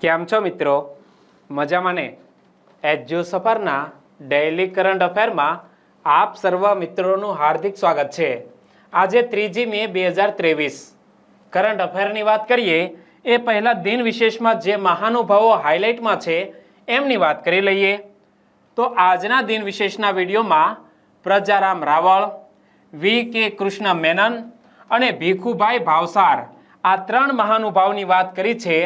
કેમ છો મિત્રો? મજામાં ને? એજ્યુ સફરના ડેઇલી કરંટ અફેરમાં આપ સર્વ મિત્રોનું હાર્દિક સ્વાગત છે। આજે 3 મે 2023 કરંટ અફેરની વાત કરીએ એ પહેલા દિન વિશેષમાં જે મહાનુભાવો હાઇલાઇટમાં છે એમની વાત કરી લઈએ। તો આજના દિન વિશેષના વિડીયોમાં પ્રજારામ રાવળ, વી.કે. કૃષ્ણ મેનન અને ભીખુભાઈ ભાવસાર આ ત્રણ મહાનુભાવની વાત કરી છે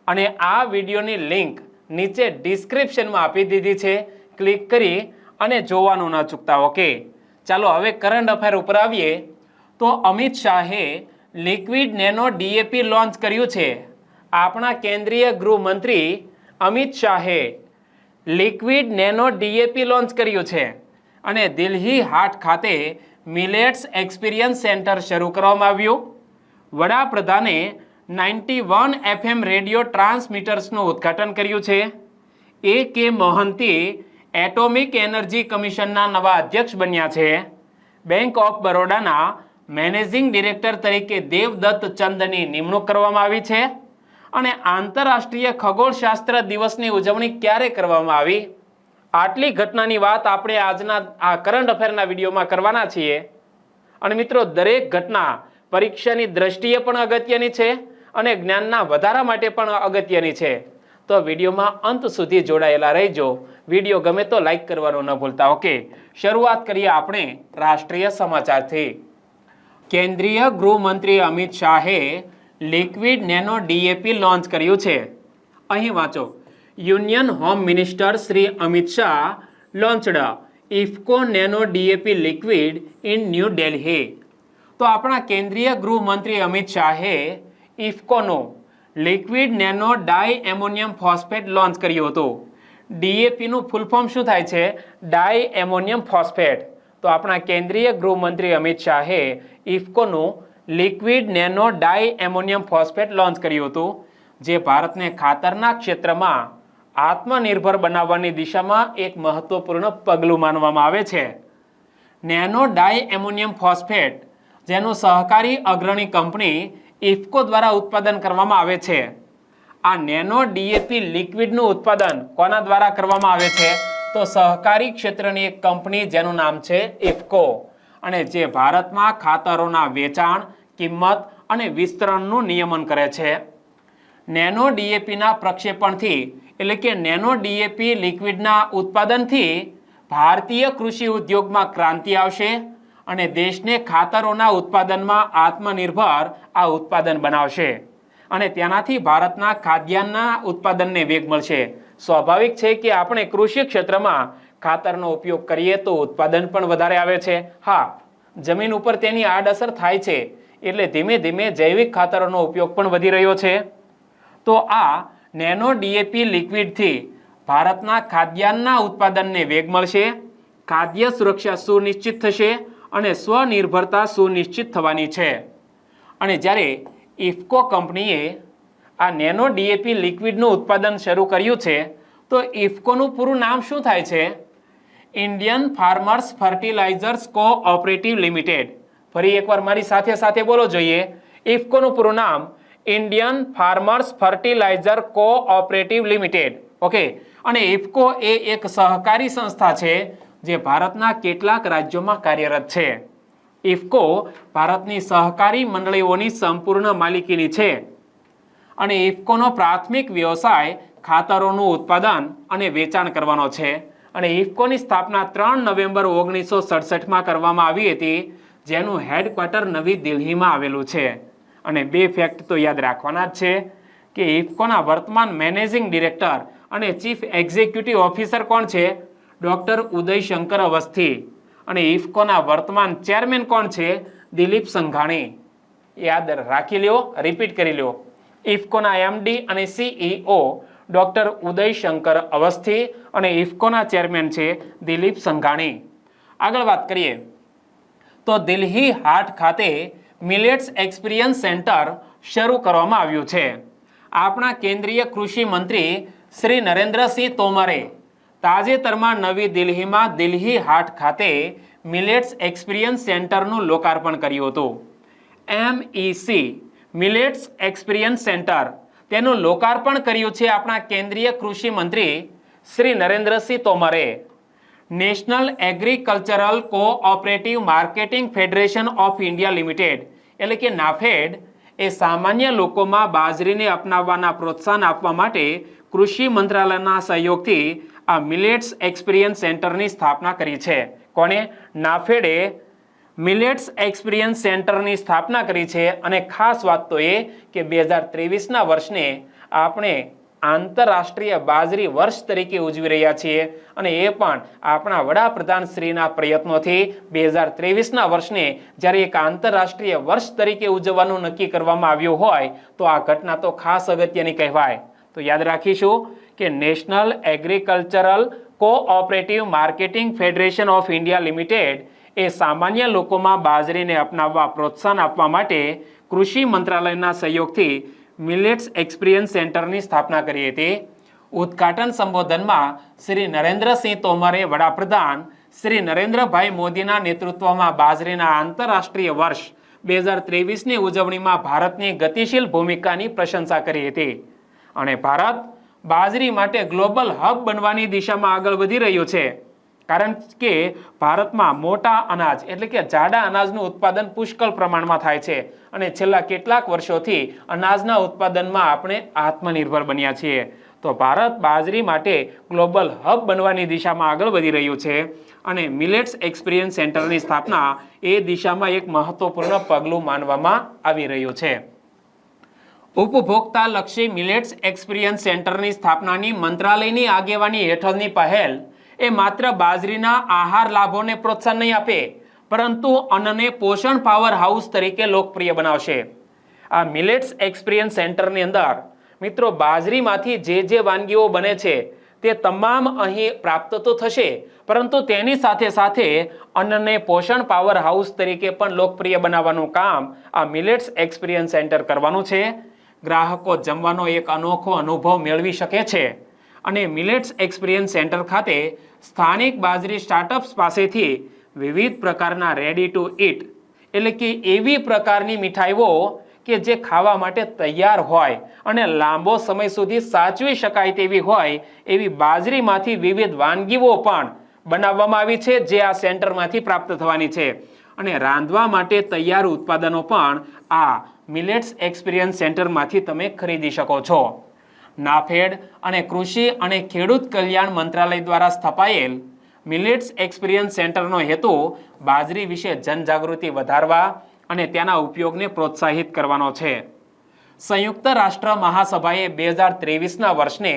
અને આ વિડીયોની લિંક નીચે ડિસ્ક્રિપ્શનમાં આપી દીધી છે। ક્લિક કરી અને જોવાનું ન ચૂકતા। ઓકે, ચાલો હવે કરંટ અફેર ઉપર આવીએ તો અમિત શાહે લિક્વિડ નેનો ડીએપી લોન્ચ કર્યું છે। આપણા કેન્દ્રીય ગૃહમંત્રી અમિત શાહે લિક્વિડ નેનો ડીએપી લોન્ચ કર્યું છે અને દિલ્હી હાટ ખાતે મિલેટ્સ એક્સપિરિયન્સ સેન્ટર શરૂ કરવામાં આવ્યું। વડાપ્રધાને 91 FM રેડિયો ટ્રાન્સમીટર્સનું ઉદ્ઘાટન કર્યું છે। એ.કે. મોહંતી એટોમિક એનર્જી કમિશનના નવા અધ્યક્ષ બન્યા છે। બેંક ઓફ બરોડાના મેનેજિંગ ડિરેક્ટર તરીકે દેવદત્ત ચંદની નિમણૂક કરવામાં આવી છે અને આંતરરાષ્ટ્રીય ખગોળશાસ્ત્ર દિવસની ઉજવણી ક્યારે કરવામાં આવી? આટલી ઘટનાની વાત આપણે આજના આ કરંટ અફેરના વિડીયોમાં કરવાના છીએ। અને મિત્રો, દરેક ઘટના પરીક્ષાની દ્રષ્ટિએ પણ અગત્યની છે અને જ્ઞાનના વધારા માટે પણ અગત્યની છે। તો વિડીયોમાં અંત સુધી જોડાયેલા રહેજો। વિડીયો ગમે તો લાઈક કરવાનું ન ભૂલતા। ઓકે, શરૂઆત કરીએ આપણે રાષ્ટ્રીય સમાચારથી। કેન્દ્રીય ગૃહમંત્રી અમિત શાહે લિક્વિડ નેનો ડીએપી લોન્ચ કર્યું છે। અહીં વાંચો, union home minister Shri Amit Shah launched IFFCO nano DAP liquid in New Delhi. તો આપણા કેન્દ્રીય ગૃહમંત્રી અમિત શાહે ઇફકોનું liquid nano di ammonium phosphate launch કર્યું હતું। ડીએપીનું ફૂલ ફોર્મ શું થાય છે? Di ammonium phosphate. તો આપણા કેન્દ્રીય ગૃહમંત્રી અમિત શાહે ઇફકોનું liquid nano di ammonium phosphate launch કર્યું હતું, જે ભારતને ખાતરના ક્ષેત્રમાં આત્મનિર્ભર બનાવવાની દિશામાં એક મહત્વપૂર્ણ પગલું માનવામાં આવે છે। નેનો ડાઈ એમોનિયમ ફોસ્ફેટ જેનું સહકારી અગ્રણી કંપની ઇફકો દ્વારા ઉત્પાદન કરવામાં આવે છે। આ નેનો ડીએપી લિક્વિડનું ઉત્પાદન કોના દ્વારા કરવામાં આવે છે? તો સહકારી ક્ષેત્રની એક કંપની જેનું નામ છે ઇફકો, અને જે ભારતમાં ખાતરોના વેચાણ, કિંમત અને વિસ્તરણનું નિયમન કરે છે। નેનો ડીએપીના પ્રક્ષેપણથી એટલે કે નેનો ડીએપી લિક્વિડના ઉત્પાદનથી ભારતીય કૃષિ ઉદ્યોગમાં ક્રાંતિ આવશે અને દેશને ખાતરોના ઉત્પાદનમાં આત્મનિર્ભર આ ઉત્પાદન બનાવશે અને તેનાથી ભારતના ખાદ્યાન્નના ઉત્પાદનને વેગ મળશે। સ્વાભાવિક છે કે આપણે કૃષિ ક્ષેત્રમાં ખાતરનો ઉપયોગ કરીએ તો ઉત્પાદન પણ વધારે આવે છે। હા, જમીન ઉપર તેની આડઅસર થાય છે, એટલે ધીમે ધીમે જૈવિક ખાતરોનો ઉપયોગ પણ વધી રહ્યો છે। તો આ નેનો ડીએપી લિક્વિડથી ભારતના ખાદ્યાન્નના ઉત્પાદનને વેગ મળશે, ખાદ્ય સુરક્ષા સુનિશ્ચિત થશે અને સ્વનિર્ભરતા સુનિશ્ચિત થવાની છે। અને જ્યારે ઇફકો કંપનીએ આ નેનો ડીએપી લિક્વિડનું ઉત્પાદન શરૂ કર્યું છે તો ઇફકોનું પૂરું નામ શું થાય છે? Indian Farmers Fertilisers Cooperative Limited. ફરી એકવાર મારી સાથે સાથે બોલો જોઈએ, ઇફકોનું પૂરું નામ Indian farmers fertilizer cooperative limited. Okay, અને ઇફકો એ એક સહકારી સંસ્થા છે જે ભારતના કેટલાક રાજ્યોમાં કાર્યરત છે। ઇફકો ભારતની સહકારી મંડળીઓની સંપૂર્ણ માલિકીની છે અને ઇફકોનો પ્રાથમિક વ્યવસાય ખાતરોનું ઉત્પાદન અને વેચાણ કરવાનો છે અને ઇફકોની સ્થાપના 3 નવેમ્બર 1967માં કરવામાં આવી હતી, જેનું હેડક્વાર્ટર નવી દિલ્હીમાં આવેલું છે। અને 2 ફેક્ટ તો યાદ રાખવાના જ છે કે ઇફકોના વર્તમાન મેનેજિંગ ડિરેક્ટર અને ચીફ એક્ઝિક્યુટિવ ઓફિસર કોણ છે? ડૉક્ટર ઉદય શંકર અવસ્થી। અને ઇફકોના વર્તમાન ચેરમેન કોણ છે? દિલીપ સંઘાણી। યાદ રાખી લ્યો, રિપીટ કરી લ્યો, ઇફકોના એમડી અને સીઈઓ ડૉક્ટર ઉદય શંકર અવસ્થી અને ઇફકોના ચેરમેન છે દિલીપ સંઘાણી। આગળ વાત કરીએ તો દિલ્હી હાટ ખાતે મિલેટ્સ એક્સપિરિયન્સ સેન્ટર શરૂ કરવામાં આવ્યું છે। આપણા કેન્દ્રીય કૃષિ મંત્રી શ્રી નરેન્દ્રસિંહ તોમરે તાજેતરમાં નવી દિલ્હીમાં દિલ્હી હાટ ખાતે મિલેટ્સ એક્સપિરિયન્સ સેન્ટરનું લોકાર્પણ કર્યું હતું। MEC મિલેટ્સ એક્સપિરિયન્સ સેન્ટર તેનું લોકાર્પણ કર્યું છે આપણા કેન્દ્રીય કૃષિ મંત્રી શ્રી નરેન્દ્રસિંહ તોમરે. National agricultural cooperative marketing federation of India limited એટલે કે નાફેડ એ સામાન્ય લોકોમાં બાજરીને અપનાવવાના પ્રોત્સાહન આપવા માટે કૃષિ મંત્રાલયના સહયોગથી આ મિલેટ્સ એક્સપિરિયન્સ સેન્ટરની સ્થાપના કરી છે. કોણે? નાફેડે મિલેટ્સ એક્સપિરિયન્સ સેન્ટરની સ્થાપના કરી છે. અને ખાસ વાત તો એ કે 2023ના વર્ષને આપણે આંતરરાષ્ટ્રીય બાજરી વર્ષ તરીકે ઉજવી રહ્યા છીએ અને એ પણ આપણા વડાપ્રધાન શ્રીના પ્રયત્નોથી 2023ના વર્ષને જ્યારે એક આંતરરાષ્ટ્રીય વર્ષ તરીકે ઉજવવાનું નક્કી કરવામાં આવ્યું હોય તો આ ઘટના તો ખાસ અગત્યની કહેવાય. તો યાદ રાખીશું કે national agricultural cooperative marketing federation of India limited એ સામાન્ય લોકોમાં બાજરીને અપનાવવા પ્રોત્સાહન આપવા માટે કૃષિ મંત્રાલયના સહયોગથી મિલેટ્સ એક્સપિરિયન્સ સેન્ટરની સ્થાપના કરી હતી. ઉદ્ઘાટન સંબોધનમાં શ્રી નરેન્દ્રસિંહ તોમરે વડાપ્રધાન શ્રી નરેન્દ્રભાઈ મોદીના નેતૃત્વમાં બાજરીના આંતરરાષ્ટ્રીય વર્ષ 2023ની ઉજવણીમાં ભારતની ગતિશીલ ભૂમિકાની પ્રશંસા કરી હતી. અને ભારત બાજરી માટે ગ્લોબલ હબ બનવાની દિશામાં આગળ વધી રહ્યું છે. કારણ કે ભારતમાં મોટા અનાજ એટલે કે જાડા અનાજનું ઉત્પાદન પુષ્કળ પ્રમાણમાં થાય છે અને છેલ્લા કેટલાક વર્ષોથી અનાજના ઉત્પાદનમાં આપણે આત્મનિર્ભર બન્યા છીએ. તો ભારત બાજરી માટે ગ્લોબલ હબ બનવાની દિશામાં આગળ વધી રહ્યું છે અને મિલેટ્સ એક્સપિરિયન્સ સેન્ટરની સ્થાપના એ દિશામાં એક મહત્વપૂર્ણ પગલું માનવામાં આવી રહ્યું છે. ઉપભોક્તા લક્ષી મિલેટ્સ એક્સપિરિયન્સ સેન્ટરની સ્થાપનાની મંત્રાલયની આગેવાની હેઠળની પહેલ એ માત્ર બાજરીના આહાર લાભોને પ્રોત્સાહન નહીં આપે પરંતુ અન્નને પોષણ પાવર હાઉસ તરીકે લોકપ્રિય બનાવશે. આ મિલેટ્સ એક્સપિરિયન્સ સેન્ટરની અંદર મિત્રો બાજરીમાંથી જે વાનગીઓ બને છે તે તમામ અહીં પ્રાપ્ત તો થશે પરંતુ તેની સાથે સાથે અન્નને પોષણ પાવર હાઉસ તરીકે પણ લોકપ્રિય બનાવવાનું કામ આ મિલેટ્સ એક્સપિરિયન્સ સેન્ટર કરવાનું છે. ગ્રાહકો જમવાનો એક અનોખો અનુભવ મેળવી શકે છે અને મિલેટ્સ એક્સપિરિયન્સ સેન્ટર ખાતે સ્થાનિક બાજરી સ્ટાર્ટઅપ્સ પાસેથી વિવિધ પ્રકારના રેડી ટુ ઈટ એટલે કે એવી પ્રકારની મીઠાઈઓ કે જે ખાવા માટે તૈયાર હોય અને લાંબો સમય સુધી સાચવી શકાય તેવી હોય એવી બાજરીમાંથી વિવિધ વાનગીઓ પણ બનાવવામાં આવી છે જે આ સેન્ટરમાંથી પ્રાપ્ત થવાની છે. અને રાંધવા માટે તૈયાર ઉત્પાદનો પણ આ મિલેટ્સ એક્સપિરિયન્સ સેન્ટરમાંથી તમે ખરીદી શકો છો. નાફેડ અને કૃષિ અને ખેડૂત કલ્યાણ મંત્રાલય દ્વારા સ્થપાયેલ મિલેટ્સ એક્સપિરિયન્સ સેન્ટરનો હેતુ બાજરી વિશે જનજાગૃતિ વધારવા અને તેના ઉપયોગને પ્રોત્સાહિત કરવાનો છે. સંયુક્ત રાષ્ટ્ર મહાસભાએ 2023ના વર્ષને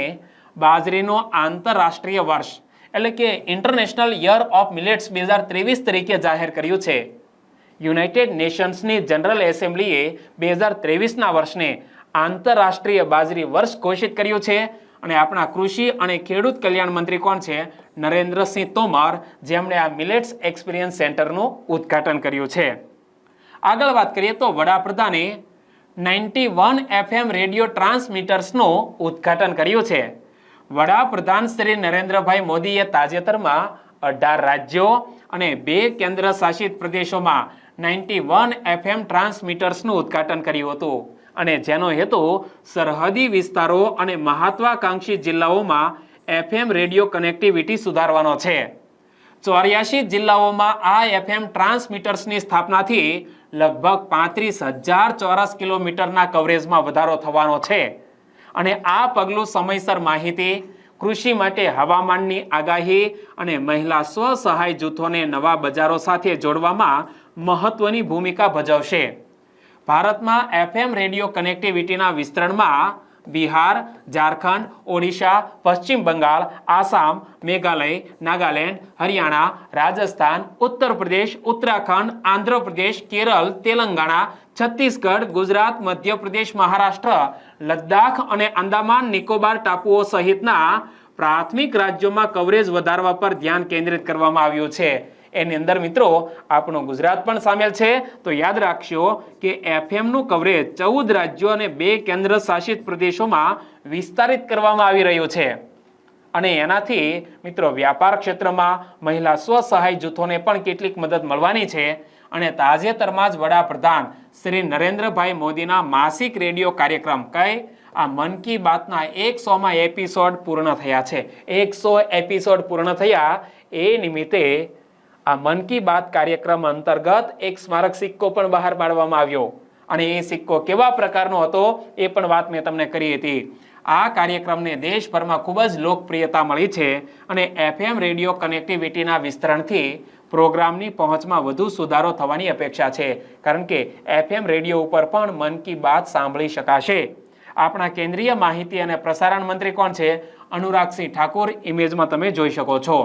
બાજરીનો આંતરરાષ્ટ્રીય વર્ષ એટલે કે ઇન્ટરનેશનલ યર ઓફ મિલેટ્સ 2023 તરીકે જાહેર કર્યું છે. યુનાઇટેડ નેશન્સની જનરલ એસેમ્બલીએ 2023ના વર્ષને આંતરરાષ્ટ્રીય બાજરી વર્ષ ઘોષિત કર્યું છે અને આપણા કૃષિ અને ખેડૂત કલ્યાણ મંત્રી કોણ છે? નરેન્દ્રસિંહ તોમર, જેમણે આ મિલેટ્સ એક્સપિરિયન્સ સેન્ટરનું ઉદ્ઘાટન કર્યું છે. આગળ વાત કરીએ તો વડાપ્રધાને 91 FM રેડિયો ટ્રાન્સમીટર્સનું ઉદ્ઘાટન કર્યું છે. વડાપ્રધાન શ્રી નરેન્દ્રભાઈ મોદીએ તાજેતરમાં 18 રાજ્યો અને 2 કેન્દ્ર શાસિત પ્રદેશોમાં 91 FM ટ્રાન્સમીટર્સનું ઉદ્ઘાટન કર્યું હતું અને જેનો હેતુ સરહદી વિસ્તારો અને મહત્વાકાંક્ષી જિલ્લાઓમાં FM રેડિયો કનેક્ટિવિટી સુધારવાનો છે. 84 જિલ્લાઓમાં આ FM ટ્રાન્સમીટર્સની સ્થાપનાથી લગભગ 35,000 ચોરસ કિલોમીટરના કવરેજમાં વધારો થવાનો છે અને આ પગલું સમયસર માહિતી, કૃષિ માટે હવામાનની આગાહી અને મહિલા સ્વસહાય જૂથોને નવા બજારો સાથે જોડવામાં મહત્વની ભૂમિકા ભજવશે. ભારતમાં FM રેડિયો કનેક્ટિવિટીના વિસ્તરણમાં બિહાર, ઝારખંડ, ઓડિશા, પશ્ચિમ બંગાળ, આસામ, મેઘાલય, નાગાલેન્ડ, હરિયાણા, રાજસ્થાન, ઉત્તર પ્રદેશ, ઉત્તરાખંડ, આંધ્રપ્રદેશ, કેરળ, તેલંગાણા, છત્તીસગઢ, ગુજરાત, મધ્યપ્રદેશ, મહારાષ્ટ્ર, લદ્દાખ અને આંદામાન નિકોબાર ટાપુઓ સહિતના પ્રાથમિક રાજ્યોમાં કવરેજ વધારવા પર ધ્યાન કેન્દ્રિત કરવામાં આવ્યું છે. એની અંદર મિત્રો આપણું ગુજરાત પણ સામેલ છે. તો યાદ રાખશો કે FM નું કવરેજ 14 રાજ્યો અને 2 કેન્દ્ર શાસિત પ્રદેશોમાં વિસ્તારિત કરવામાં આવી રહ્યું છે અને એનાથી મિત્રો વ્યાપાર ક્ષેત્રમાં મહિલા સ્વસહાય જૂથોને પણ કેટલીક મદદ મળવાની છે. અને તાજેતરમાં જ વડાપ્રધાન શ્રી નરેન્દ્રભાઈ મોદીના માસિક રેડિયો કાર્યક્રમ કઈ આ મન કી બાતના 100મા એપિસોડ પૂર્ણ થયા છે. 100 એપિસોડ પૂર્ણ થયા એ નિમિત્તે આ મન કી બાત કાર્યક્રમ અંતર્ગત એક સ્મારક સિક્કો પણ બહાર પાડવામાં આવ્યો અને એ સિક્કો કેવા પ્રકારનો હતો એ પણ વાત મેં તમને કરી હતી. આ કાર્યક્રમને દેશભરમાં ખૂબ જ લોકપ્રિયતા મળી છે અને FM રેડિયો કનેક્ટિવિટીના વિસ્તરણથી પ્રોગ્રામની પહોંચમાં વધુ સુધારો થવાની અપેક્ષા છે, કારણ કે FM રેડિયો ઉપર પણ મન કી બાત સાંભળી શકાશે. આપણા કેન્દ્રીય માહિતી અને પ્રસારણ મંત્રી કોણ છે? અનુરાગસિંહ ઠાકુર. ઇમેજમાં તમે જોઈ શકો છો.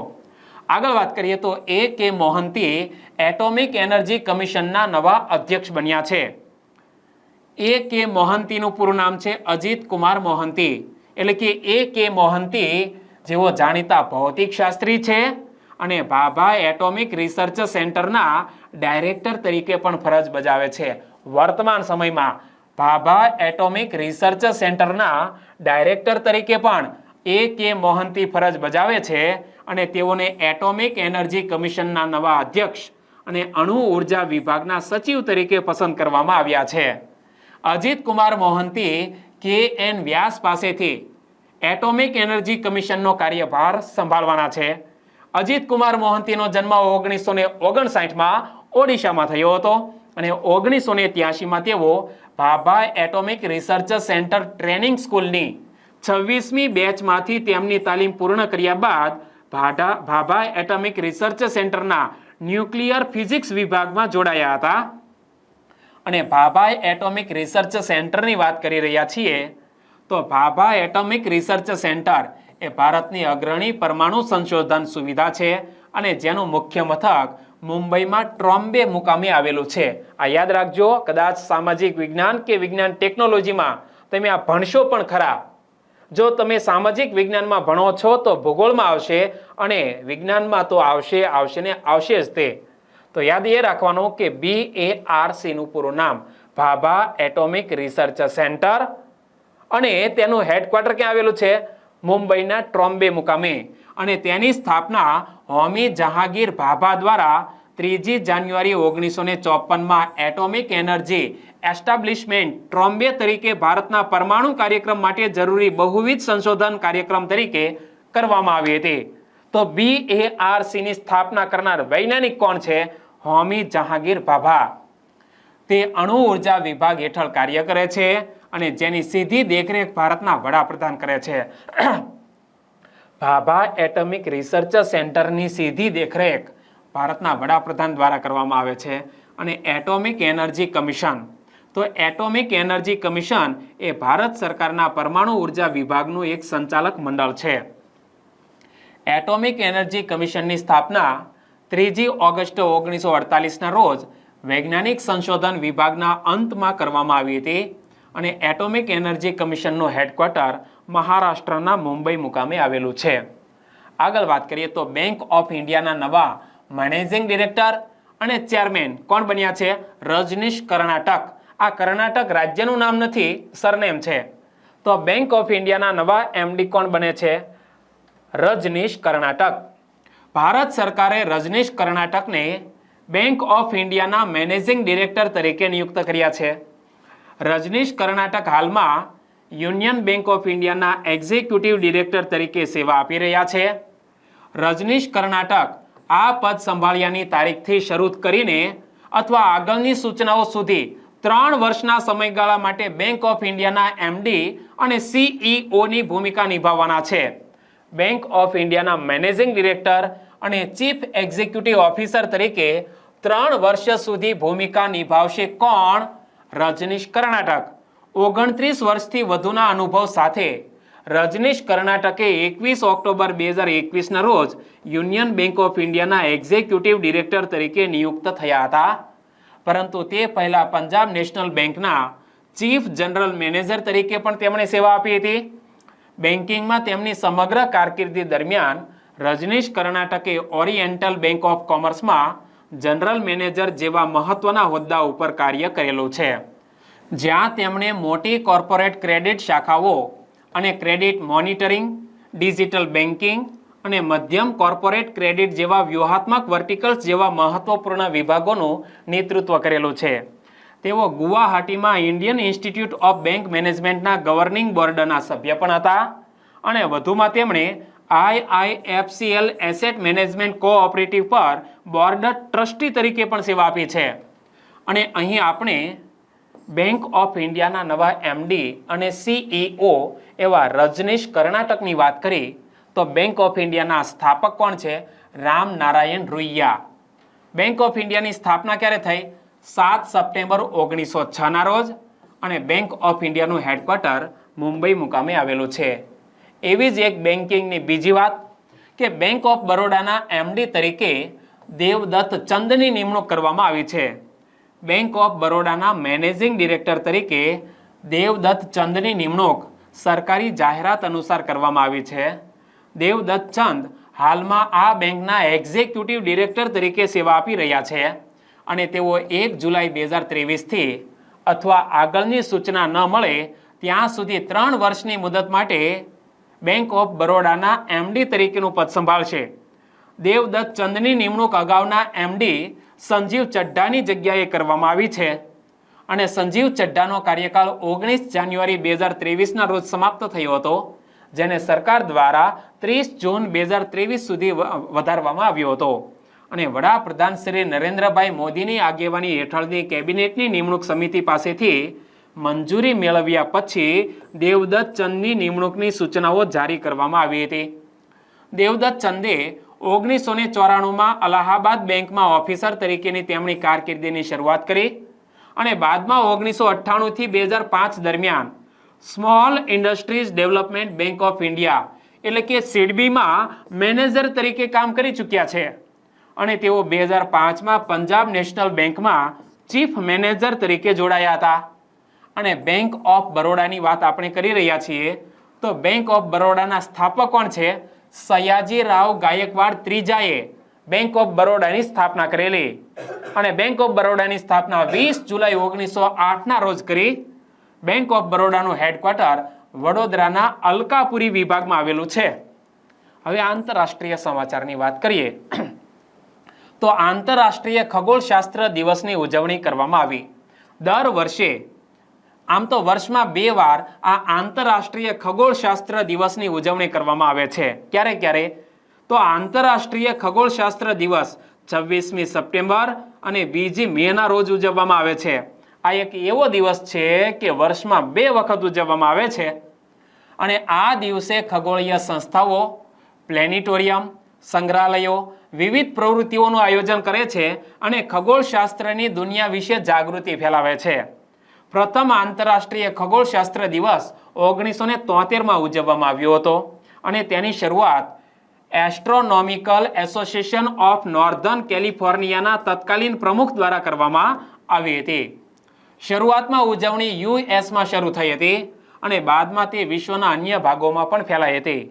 આગળ વાત કરીએ તો A.K. મોહંતી એટોમિક એનર્જી કમિશનના નવા અધ્યક્ષ બન્યા છે. A.K. મોહંતીનું પૂરું નામ છે અજીત કુમાર મોહંતી. એટલે કે A.K. મોહંતી જેઓ જાણીતા ભૌતિક શાસ્ત્રી છે અને ભાભા એટોમિક રિસર્ચ સેન્ટરના ડાયરેક્ટર તરીકે પણ ફરજ બજાવે છે. વર્તમાન સમયમાં ભાભા એટોમિક રિસર્ચ સેન્ટરના ડાયરેક્ટર તરીકે પણ A.K. મોહંતી ફરજ બજાવે છે અને તેઓને એટોમિક એનર્જી કમિશનના નવા અધ્યક્ષ અને અણુ ઉર્જા વિભાગના સચિવ તરીકે પસંદ કરવામાં આવ્યા છે. અજીત કુમાર મોહંતી KN વ્યાસ પાસેથી એટોમિક એનર્જી કમિશનનો કાર્યભાર સંભાળવાના છે. અજીત કુમાર મોહંતીનો જન્મ 1959માં ઓડિશામાં થયો હતો અને 1983માં તેઓ Bhabha atomic research centre training સ્કૂલની 26મી બેચમાંથી તેમની તાલીમ પૂર્ણ કર્યા બાદ ભાભા એટોમિક રિસર્ચ સેન્ટરના ન્યુક્લિયર ફિઝિક્સ વિભાગમાં જોડાયા હતા. અને ભાભા એટોમિક રિસર્ચ સેન્ટરની વાત કરી રહ્યા છીએ તો ભાભા એટોમિક રિસર્ચ સેન્ટર એ ભારતની અગ્રણી પરમાણુ સંશોધન સુવિધા છે અને જેનું મુખ્ય મથક મુંબઈમાં ટ્રોમ્બે મુકામે આવેલું છે. આ યાદ રાખજો, કદાચ સામાજિક વિજ્ઞાન કે વિજ્ઞાન ટેકનોલોજીમાં તમે આ ભણશો પણ ખરા. જો તમે સામાજિક વિજ્ઞાનમાં ભણો છો તો ભૂગોળમાં આવશે અને વિજ્ઞાનમાં તો આવશે ને આવશે જ તે. તો યાદ એ રાખવાનું કે BARC નું પૂરું નામ ભાભા એટોમિક રિસર્ચ સેન્ટર અને તેનું હેડક્વાર્ટર ક્યાં આવેલું છે? મુંબઈના ટ્રોમ્બે મુકામે. અને તેની સ્થાપના હોમી જહાંગીર ભાભા દ્વારા 3 જાન્યુઆરી 1954માં એટોમિક એનર્જી એસ્ટાબ્લિશમેન્ટ ટ્રોમ્બે તરીકે ભારતના પરમાણુ કાર્યક્રમ માટે જરૂરી બહુવિધ સંશોધન કાર્યક્રમ તરીકે કરવામાં આવી હતી. તો BARC ની સ્થાપના કરનાર વૈજ્ઞાનિક કોણ છે? હોમી જહાંગીર ભાભા. તે અણુ ઉર્જા વિભાગ હેઠળ કાર્ય કરે છે અને જેની સીધી દેખરેખ ભારતના વડાપ્રધાન કરે છે. ભાભા એટોમિક રિસર્ચ સેન્ટરની સીધી દેખરેખ ભારતના વડાપ્રધાન દ્વારા કરવામાં આવે છે. અને એટોમિક એનર્જી કમિશન, તો એટોમિક એનર્જી કમિશન એ ભારત સરકારના પરમાણુ ઉર્જા વિભાગનું એક સંચાલક મંડળ છે. એટોમિક એનર્જી કમિશનની સ્થાપના 3 ઓગસ્ટ 1948ના રોજ વૈજ્ઞાનિક સંશોધન વિભાગના અંતમાં કરવામાં આવી હતી અને એટોમિક એનર્જી કમિશનનું હેડક્વાર્ટર મહારાષ્ટ્રના મુંબઈ મુકામે આવેલું છે. આગળ વાત કરીએ તો બેંક ઓફ ઇન્ડિયાના નવા મેનેજિંગ ડિરેક્ટર અને ચેરમેન કોણ બન્યા છે? રજનીશ કર્ણાટક. આ કર્ણાટક રાજ્યનું નામ નથી, સરનેમ છે. તો બેંક ઓફ ઇન્ડિયાના નવા MD કોણ બને છે? રજનીશ કર્ણાટક. ભારત સરકારે રજનીશ કર્ણાટકને બેંક ઓફ ઇન્ડિયાના મેનેજિંગ ડિરેક્ટર તરીકે નિયુક્ત કર્યા છે. રજનીશ કર્ણાટક હાલમાં યુનિયન બેંક ઓફ ઇન્ડિયાના એક્ઝિક્યુટિવ ડિરેક્ટર તરીકે સેવા આપી રહ્યા છે. રજનીશ કર્ણાટક આ પદ સંભાળ્યાની તારીખથી શરૂ કરીને અથવા આગળની સૂચનાઓ સુધી 3 વર્ષના સમયગાળા માટે બેંક ઓફ ઇન્ડિયાના MD અને CEO ની ભૂમિકા નિભાવવાના છે. બેંક ઓફ ઇન્ડિયાના મેનેજિંગ ડિરેક્ટર અને ચીફ એક્ઝિક્યુટિવ ઓફિસર તરીકે 3 વર્ષ સુધી ભૂમિકા નિભાવશે કોણ? રજનીશ કર્ણાટક. 29 વર્ષથી વધુના અનુભવ સાથે રજનીશ કર્ણાટકે 21 ઓક્ટોબર 2021ના રોજ યુનિયન બેંક ઓફ ઇન્ડિયાના એક્ઝિક્યુટિવ ડિરેક્ટર તરીકે નિયુક્ત થયા હતા. પરંતુ તે પહેલા પંજાબ નેશનલ બેંકના ચીફ જનરલ મેનેજર તરીકે પણ તેમણે સેવા આપી હતી. બેન્કિંગમાં તેમની સમગ્ર કારકિર્દી દરમિયાન રજનીશ કર્ણાટકે ઓરિએન્ટલ બેંક ઓફ કોમર્સમાં જનરલ મેનેજર જેવા મહત્વના હોદ્દા ઉપર કાર્ય કરેલું છે, જ્યાં તેમણે મોટી કોર્પોરેટ ક્રેડિટ શાખાઓ અને ક્રેડિટ મોનિટરિંગ, ડિજિટલ બેન્કિંગ અને મધ્યમ કોર્પોરેટ ક્રેડિટ જેવા વ્યૂહાત્મક વર્ટિકલ્સ જેવા મહત્વપૂર્ણ વિભાગોનું નેતૃત્વ કરેલું છે. તેઓ ગુવાહાટીમાં ઇન્ડિયન ઇન્સ્ટિટ્યૂટ ઓફ બેંક મેનેજમેન્ટના ગવર્નિંગ બોર્ડના સભ્ય પણ હતા અને વધુમાં તેમણે IIFCL એસેટ મેનેજમેન્ટ કોઓપરેટિવ પર બોર્ડ ટ્રસ્ટી તરીકે પણ સેવા આપી છે. અને અહીં આપણે બેંક ઓફ ઇન્ડિયાના નવા MD અને CEO એવા રજનીશ કર્ણાટકની વાત કરી તો બેંક ઓફ ઇન્ડિયાના સ્થાપક કોણ છે? રામ નારાયણ રૂઈયા. બેંક ઓફ ઇન્ડિયાની સ્થાપના ક્યારે થઈ? 7 સપ્ટેમ્બર 1906 ના રોજ. અને બેંક ઓફ ઇન્ડિયાનું હેડક્વાર્ટર મુંબઈ મુકામે આવેલું છે. એવી જ એક બેન્કિંગની બીજી વાત કે બેંક ઓફ બરોડાના MD તરીકે દેવદત્ત ચંદની નિમણૂક કરવામાં આવી છે. બેંક ઓફ બરોડાના મેનેજિંગ ડિરેક્ટર તરીકે દેવદત્ત ચંદની નિમણૂક સરકારી જાહેરાત અનુસાર કરવામાં આવી છે. દેવદત્ત ચંદ હાલમાં આ બેંકના એક્ઝિક્યુટિવ ડિરેક્ટર તરીકે સેવા આપી રહ્યા છે અને તેઓ 1 જુલાઈ 2023 થી અથવા આગળની સૂચના ન મળે ત્યાં સુધી 3 વર્ષની મુદત માટે બેંક ઓફ બરોડાના MD તરીકેનું પદ સંભાળશે. દેવદત્ત ચંદની નિમણૂક અગાઉના MD સંજીવ ચડ્ઢાની જગ્યાએ કરવામાં આવી છે અને સંજીવ ચડ્ઢાનો કાર્યકાળ 19 જાન્યુઆરી 2023 ના રોજ સમાપ્ત થયો હતો, જેને સરકાર દ્વારા 30 જૂન 2023 સુધી વધારવામાં આવ્યો હતો. અને વડાપ્રધાન શ્રી નરેન્દ્રભાઈ મોદીની આગેવાની હેઠળની કેબિનેટની નિમણૂક સમિતિ પાસેથી મંજૂરી મેળવ્યા પછી દેવદત્ત ચંદની નિમણૂકની સૂચનાઓ જારી કરવામાં આવી હતી. દેવદત્ત ચંદે 1994માં અલ્હાબાદ બેંકમાં ઓફિસર તરીકેની તેમની કારકિર્દીની શરૂઆત કરી અને બાદમાં 1998 થી 2005 દરમિયાન small industries development bank of India એટલે કે સિડબીમાં મેનેજર તરીકે કામ કરી ચૂક્યા છે અને તેઓ 2005માં પંજાબ નેશનલ બેંકમાં ચીફ મેનેજર તરીકે જોડાયા હતા. અને બેંક ઓફ બરોડાની વાત આપણે કરી રહ્યા છીએ તો બેંક ઓફ બરોડાના સ્થાપક કોણ છે? સયાજીરાવ ગાયકવાડ ત્રીજાએ બેંક ઓફ બરોડાની સ્થાપના કરેલી અને બેંક ઓફ બરોડાની સ્થાપના 20 જુલાઈ 1908 ના રોજ કરી. બેંક ઓફ બરોડાનું હેડક્વાર્ટર વડોદરાના અલકાપુરી વિભાગમાં આવેલું છે. હવે આંતરરાષ્ટ્રીય સમાચારની વાત કરીએ તો આંતરરાષ્ટ્રીય ખગોળશાસ્ત્ર દિવસની ઉજવણી કરવામાં આવી. દર વર્ષે આમ તો વર્ષમાં 2 વાર આ આંતરરાષ્ટ્રીય ખગોળશાસ્ત્ર દિવસની ઉજવણી કરવામાં આવે છે. ક્યારે ક્યારે? તો આંતરરાષ્ટ્રીય ખગોળશાસ્ત્ર દિવસ 26મી સપ્ટેમ્બર અને 2જી મેના રોજ ઉજવવામાં આવે છે. આ એક એવો દિવસ છે કે વર્ષમાં 2 વખત ઉજવવામાં આવે છે અને આ દિવસે ખગોળીય સંસ્થાઓ, પ્લેનેટોરિયમ, સંગ્રહાલયો વિવિધ પ્રવૃત્તિઓનું આયોજન કરે છે અને ખગોળશાસ્ત્રની દુનિયા વિશે જાગૃતિ ફેલાવે છે. પ્રથમ આંતરરાષ્ટ્રીય ખગોળશાસ્ત્ર દિવસ 1973માં ઉજવવામાં આવ્યો હતો અને તેની શરૂઆત એસ્ટ્રોનોમિકલ એસોસિએશન ઓફ નોર્ધન કેલિફોર્નિયાના તત્કાલીન પ્રમુખ દ્વારા કરવામાં આવી હતી. શરૂઆતમાં ઉજવણી USમાં શરૂ થઈ હતી અને બાદમાં તે વિશ્વના અન્ય ભાગોમાં પણ ફેલાઈ હતી.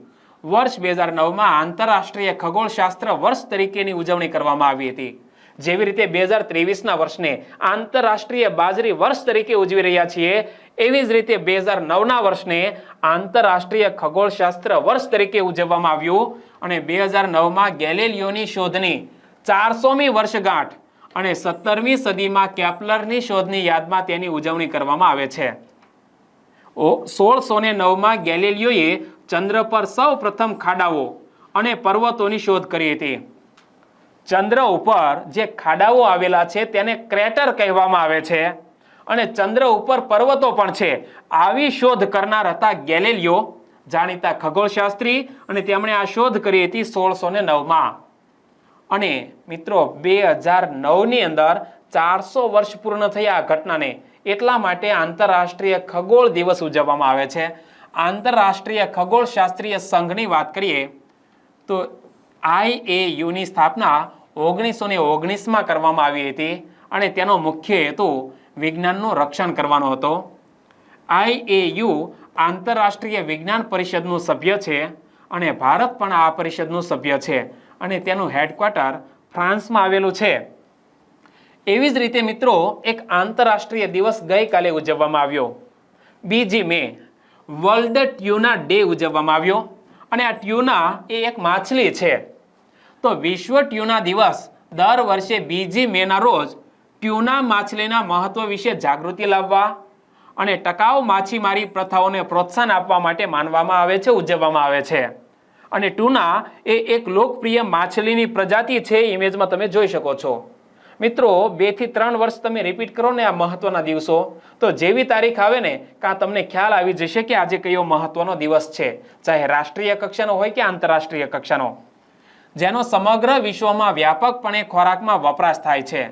વર્ષ 2009માં આંતરરાષ્ટ્રીય ખગોળશાસ્ત્ર વર્ષ તરીકેની ઉજવણી કરવામાં આવી હતી. જેવી રીતે 2023ના વર્ષને આંતરરાષ્ટ્રીય બાજરી વર્ષ તરીકે ઉજવી રહ્યા છીએ, એવી જ રીતે 2009ના વર્ષને આંતરરાષ્ટ્રીય ખગોળશાસ્ત્ર વર્ષ તરીકે ઉજવવામાં આવ્યું અને 2009માં ગેલિલિયોની શોધની 400મી વર્ષગાંઠ અને 17મી સદીમાં કેપ્લરની શોધની યાદમાં તેની ઉજવણી કરવામાં આવે છે. 1609માં ગેલિલિયોએ ચંદ્ર પર સૌ પ્રથમ ખાડાઓ અને પર્વતોની શોધ કરી હતી. ચંદ્ર ઉપર જે ખાડાઓ આવેલા છે તેને ક્રેટર કહેવામાં આવે છે અને ચંદ્ર ઉપર પર્વતો પણ છે. આવી શોધ કરનાર હતા ગેલિલિયો, જાણીતા ખગોળશાસ્ત્રી, અને તેમણે આ શોધ કરી હતી 1609માં. અને મિત્રો 2009ની અંદર 400 વર્ષ પૂર્ણ થયા આ ઘટનાને, એટલા માટે આંતરરાષ્ટ્રીય ખગોળ દિવસ ઉજવવામાં આવે છે. આંતરરાષ્ટ્રીય ખગોળશાસ્ત્રીય સંઘની વાત કરીએ તો IAUની સ્થાપના 1919માં કરવામાં આવી હતી અને તેનો મુખ્ય હેતુ વિજ્ઞાનનું રક્ષણ કરવાનો હતો. IAU આંતરરાષ્ટ્રીય વિજ્ઞાન પરિષદનું સભ્ય છે અને ભારત પણ આ પરિષદનું સભ્ય છે અને તેનું હેડક્વાર્ટર ફ્રાન્સમાં આવેલું છે. એવી જ રીતે મિત્રો એક આંતરરાષ્ટ્રીય દિવસ ગઈકાલે ઉજવવામાં આવ્યો. 2 મે વર્લ્ડ ટ્યુના ડે ઉજવવામાં આવ્યો અને આ ટ્યુના એ એક માછલી છે. તો વિશ્વ ટ્યુના દિવસ દર વર્ષે 2 મેના રોજ ટ્યુના માછલીના મહત્વ વિશે જાગૃતિ લાવવા અને ટકાઉ માછીમારી પ્રથાઓને પ્રોત્સાહન આપવા માટે માનવામાં આવે છે, ઉજવવામાં આવે છે. અને ટ્યુના એ એક લોકપ્રિય માછલીની પ્રજાતિ છે. ઇમેજમાં તમે જોઈ શકો છો. મિત્રો 2 થી 3 વર્ષ તમે રિપીટ કરો ને આ મહત્વના દિવસો, તો જેવી તારીખ આવે ને કાં તમને ખ્યાલ આવી જશે કે આજે કયો મહત્વનો દિવસ છે, ચાહે રાષ્ટ્રીય કક્ષાનો હોય કે આંતરરાષ્ટ્રીય કક્ષાનો, જેનો સમગ્ર વિશ્વમાં વ્યાપકપણે ખોરાકમાં વપરાશ થાય છે.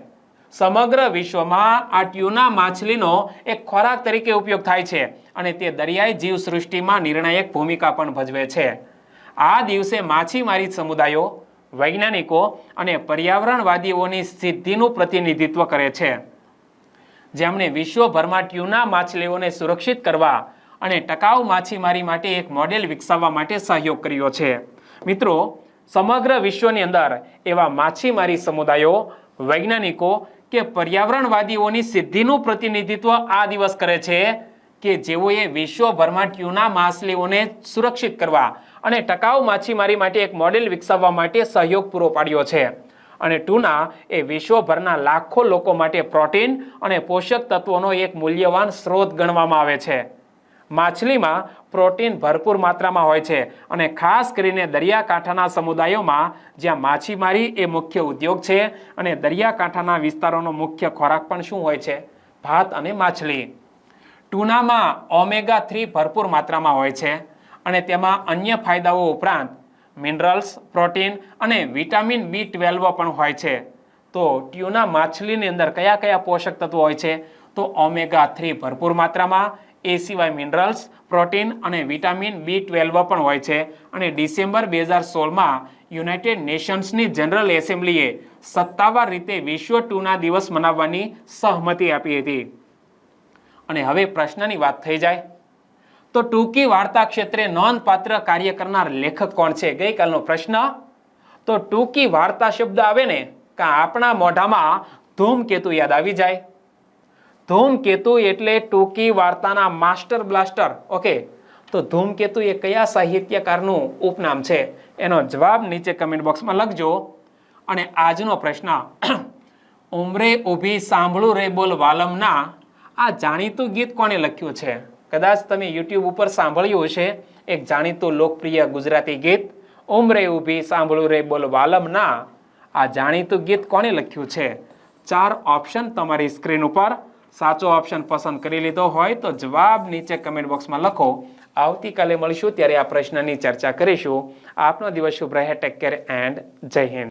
સમગ્ર વિશ્વમાં આ ટ્યુના માછલીનો એક ખોરાક તરીકે ઉપયોગ થાય છે અને તે દરિયાઈ જીવસૃષ્ટિમાં નિર્ણાયક ભૂમિકા પણ ભજવે છે. આ દિવસે માછીમારી સમુદાયો, વૈજ્ઞાનિકો અને પર્યાવરણવાદીઓની સિદ્ધિનું પ્રતિનિધિત્વ કરે છે, જેમણે વિશ્વભરમાં ટ્યુના માછલીઓને સુરક્ષિત કરવા અને ટકાઉ માછીમારી માટે એક મોડેલ વિકસાવવા માટે સહયોગ કર્યો છે. મિત્રો, સમગ્ર વિશ્વની અંદર એવા માછીમારી સમુદાયો, વૈજ્ઞાનિકો કે પર્યાવરણવાદીઓની સિદ્ધિનું પ્રતિનિધિત્વ આ દિવસ કરે છે કે જેઓએ વિશ્વભરમાં ટ્યુના માછલીઓને સુરક્ષિત કરવા અને ટકાઉ માછીમારી માટે એક મોડેલ વિકસાવવા માટે સહયોગ પૂરો પાડ્યો છે. અને ટ્યુના એ વિશ્વભરના લાખો લોકો માટે પ્રોટીન અને પોષક તત્વોનો એક મૂલ્યવાન સ્ત્રોત ગણવામાં આવે છે. માછલીમાં પ્રોટીન ભરપૂર માત્રામાં હોય છે અને ખાસ કરીને દરિયાકાંઠાના સમુદાયોમાં જ્યાં માછીમારી એ મુખ્ય ઉદ્યોગ છે અને દરિયાકાંઠાના વિસ્તારોનો મુખ્ય ખોરાક પણ શું હોય છે? ભાત અને માછલી. ટ્યુનામાં ઓમેગા 3 ભરપૂર માત્રામાં હોય છે અને તેમાં અન્ય ફાયદાઓ ઉપરાંત મિનરલ્સ, પ્રોટીન અને વિટામિન B12 પણ હોય છે. તો ટ્યુના માછલીની અંદર કયા કયા પોષક તત્વો હોય છે? તો ઓમેગા 3 ભરપૂર માત્રામાં, એ સિવાય મિનરલ્સ, પ્રોટીન અને વિટામિન B12 પણ હોય છે. અને ડિસેમ્બર 2016માં યુનાઇટેડ નેશન્સની જનરલ એસેમ્બલીએ સત્તાવાર રીતે વિશ્વ ટ્યુના દિવસ મનાવવાની સહમતિ આપી હતી. અને હવે પ્રશ્નની વાત થઈ જાય તો ટૂંકી વાર્તા ક્ષેત્રે નોંધપાત્ર કાર્ય કરનાર લેખક કોણ છે? ગઈકાલનો પ્રશ્ન. તો ટૂંકી વાર્તા શબ્દ આવે ને કાં આપણા મોઢામાં ધૂમકેતુ યાદ આવી જાય. ધૂમકેતુ એટલે ટૂંકી વાર્તાના માસ્ટર બ્લાસ્ટર. ઓકે, તો ધૂમકેતુ એ કયા સાહિત્યકારનું ઉપનામ છે? એનો જવાબ નીચે કમેન્ટ બોક્સમાં લખજો. અને આજનો પ્રશ્ન, ઉમરે ઊભી સાંભળું રે બોલ વાલમના આ જાણીતું ગીત કોણે લખ્યું છે? કદાચ તમે યુટ્યુબ ઉપર સાંભળ્યું હશે એક જાણીતું લોકપ્રિય ગુજરાતી ગીત, ઉમરે ઊભી સાંભળું રે બોલ વાલમના. આ જાણીતું ગીત કોણે લખ્યું છે? 4 ઓપ્શન તમારી સ્ક્રીન ઉપર. સાચો ઓપ્શન પસંદ કરી લીધો હોય તો જવાબ નીચે કમેન્ટ બોક્સમાં લખો. આવતીકાલે મળીશું, ત્યારે આ પ્રશ્નની ચર્ચા કરીશું. આપનો દિવસ શુભ રહે. ટેક કેર એન્ડ જય હિન્દ.